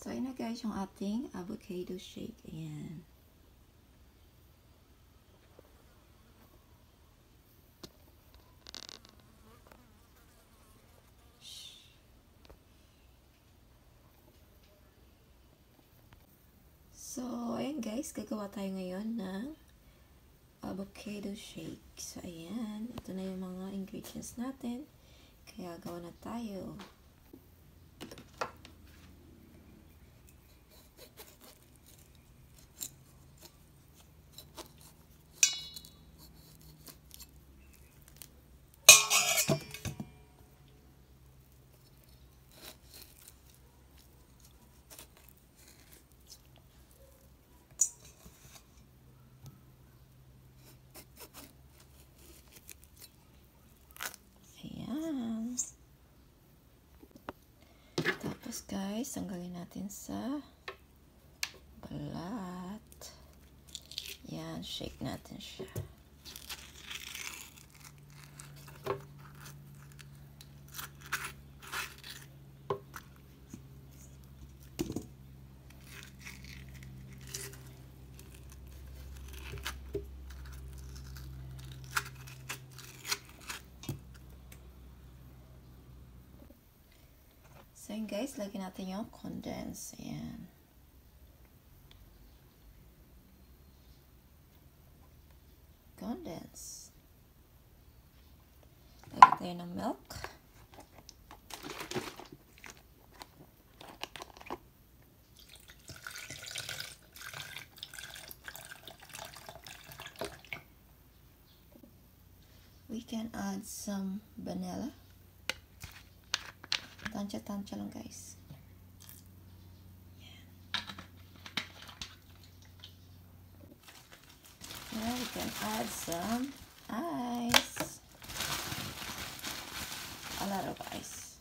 So, ayun na guys yung ating avocado shake. Ayan. So, ayan guys, gagawa tayo ngayon ng avocado shake. So, ayan. Ito na yung mga ingredients natin. Kaya, gawa na tayo. Tapos guys, tanggalin natin sa balat. Yan, shake natin siya. So yun guys, lagyan natin yung condense. Ayan. Condense. Lagyan tayo ng milk. We can add some vanilla. Tansya-tansya lang guys. Now we can add some ice. A lot of ice.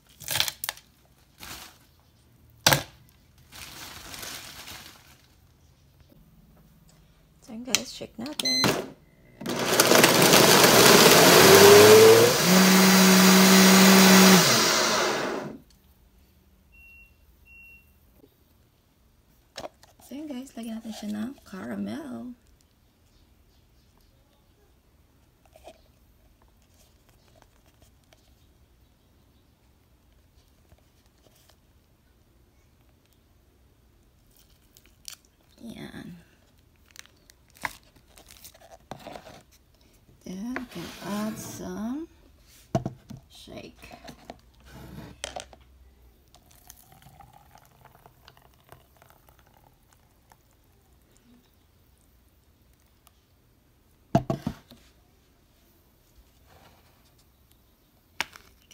So guys, shake natin. So yun guys, lagyan natin siya ng caramel. Yan. Then we can add some shake.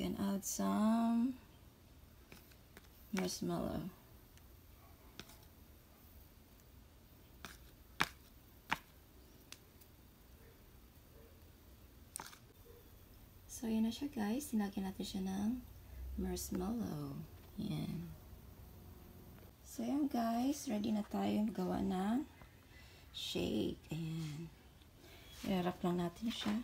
Can add some marshmallow. So, yun na siya guys. Sinagyan natin siya ng marshmallow. Yan. So, yan guys. Ready na tayo gawa ng shake. Ayan. I-wrap lang natin siya.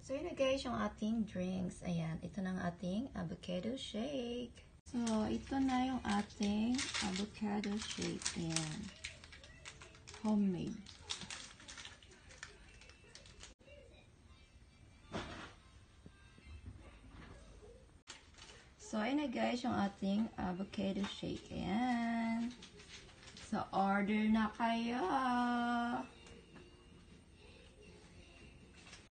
So, yun na guys yung ating drinks. Ayan. Ito na ang ating avocado shake. So, ito na yung ating avocado shake. Ayan. Homemade. So, ayun na guys yung ating avocado shake. Ayan. So, order na kayo!